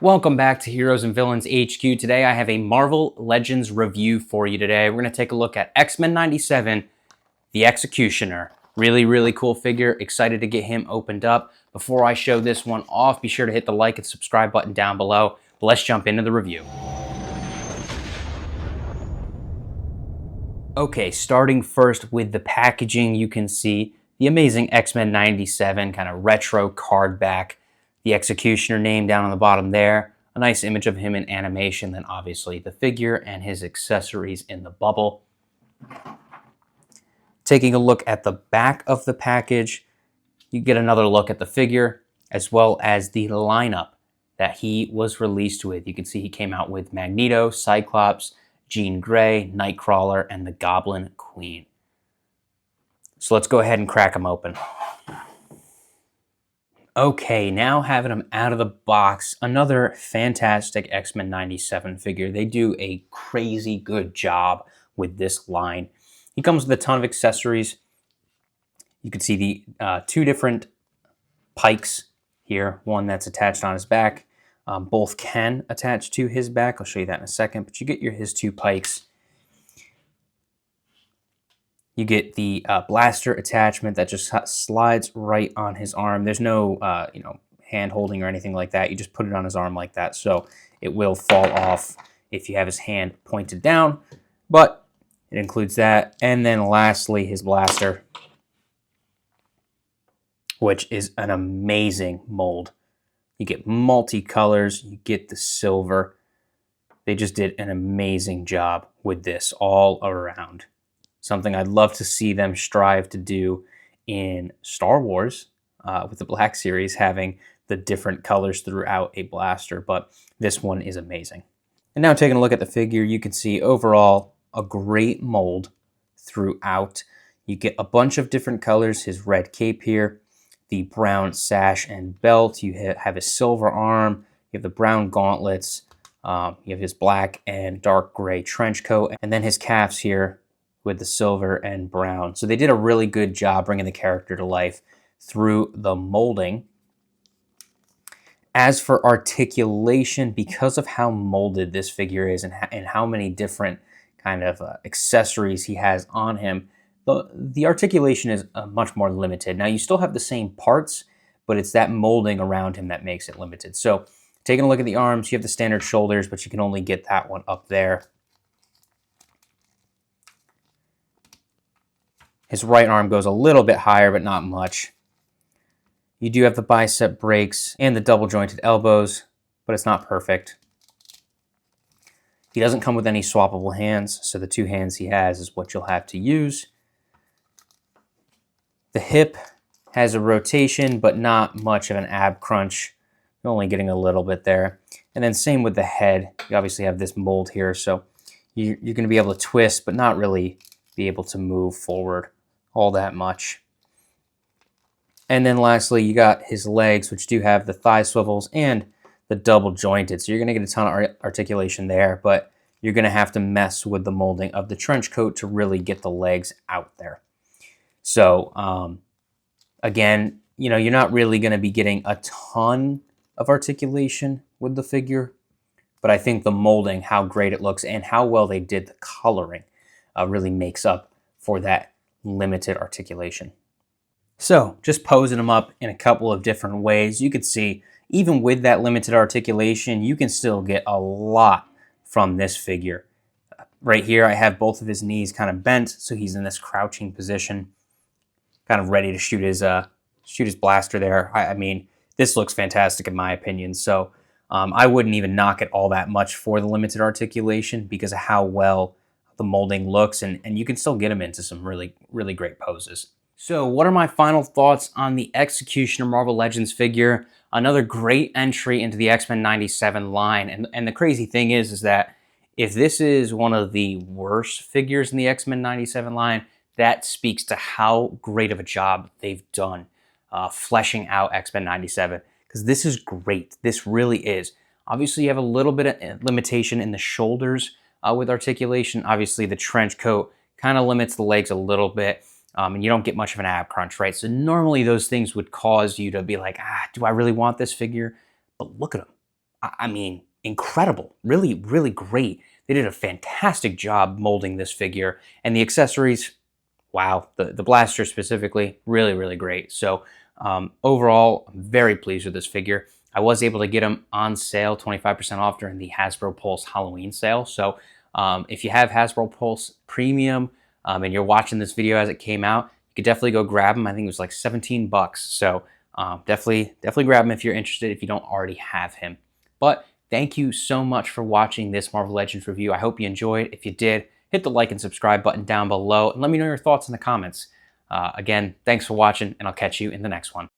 Welcome back to Heroes and Villains HQ. Today I have a Marvel Legends review for you today. We're going to take a look at X-Men 97, the X-Cutioner. Really cool figure. Excited to get him opened up. Before I show this one off, be sure to hit the like and subscribe button down below. But let's jump into the review. Okay, starting first with the packaging, you can see the amazing X-Men 97 kind of retro card back. The X-Cutioner name down on the bottom there. A nice image of him in animation, then obviously the figure and his accessories in the bubble. Taking a look at the back of the package, you get another look at the figure as well as the lineup that he was released with. You can see he came out with Magneto, Cyclops, Jean Grey, Nightcrawler, and the Goblin Queen. So let's go ahead and crack them open. Okay, now having them out of the box, another fantastic X-Men 97 figure. They do a crazy good job with this line. He comes with a ton of accessories. You can see the two different pikes here, one that's attached on his back. Both can attach to his back. I'll show you that in a second, but you get his two pikes. You get the blaster attachment that just slides right on his arm. There's no, hand holding or anything like that. You just put it on his arm like that, so it will fall off if you have his hand pointed down. But it includes that, and then lastly, his blaster, which is an amazing mold. You get multicolors. You get the silver. They just did an amazing job with this all around. Something I'd love to see them strive to do in Star Wars with the Black Series, having the different colors throughout a blaster, but this one is amazing. And now taking a look at the figure, you can see overall a great mold throughout. You get a bunch of different colors, his red cape here, the brown sash and belt, you have his silver arm, you have the brown gauntlets, you have his black and dark gray trench coat, and then his calves here with the silver and brown. So they did a really good job bringing the character to life through the molding. As for articulation, because of how molded this figure is and how many different kind of accessories he has on him, the articulation is much more limited. Now you still have the same parts, but it's that molding around him that makes it limited. So taking a look at the arms, you have the standard shoulders, but you can only get that one up there. His right arm goes a little bit higher, but not much. You do have the bicep breaks and the double jointed elbows, but it's not perfect. He doesn't come with any swappable hands, so the two hands he has is what you'll have to use. The hip has a rotation, but not much of an ab crunch. You're only getting a little bit there. And then same with the head. You obviously have this mold here, so you're going to be able to twist, but not really be able to move forward all that much. And then lastly, you got his legs, which do have the thigh swivels and the double jointed. So you're going to get a ton of articulation there, but you're going to have to mess with the molding of the trench coat to really get the legs out there. So again, you're not really going to be getting a ton of articulation with the figure, but I think the molding, how great it looks and how well they did the coloring really makes up for that limited articulation. So just posing them up in a couple of different ways, you could see even with that limited articulation, you can still get a lot from this figure. Right here, I have both of his knees kind of bent, so he's in this crouching position, kind of ready to shoot his blaster there. I mean, this looks fantastic in my opinion. So I wouldn't even knock it all that much for the limited articulation because of how well the molding looks, and you can still get him into some really great poses. So what are my final thoughts on the X-Cutioner Marvel Legends figure? Another great entry into the X-Men 97 line. And the crazy thing is that if this is one of the worst figures in the X-Men 97 line, that speaks to how great of a job they've done fleshing out X-Men 97. Because this is great. This really is. Obviously, you have a little bit of limitation in the shoulders with articulation. Obviously, the trench coat kind of limits the legs a little bit. And you don't get much of an ab crunch, right? So normally those things would cause you to be like, do I really want this figure? But look at him. I mean, incredible. Really, really great. They did a fantastic job molding this figure, and the accessories, wow, the blaster specifically, really, really great. So overall, I'm very pleased with this figure. I was able to get them on sale, 25% off during the Hasbro Pulse Halloween sale. So if you have Hasbro Pulse Premium and you're watching this video as it came out, you could definitely go grab them. I think it was like 17 bucks. So definitely grab him if you're interested, if you don't already have him. But thank you so much for watching this Marvel Legends review. I hope you enjoyed. If you did, hit the like and subscribe button down below and let me know your thoughts in the comments. Again, thanks for watching, and I'll catch you in the next one.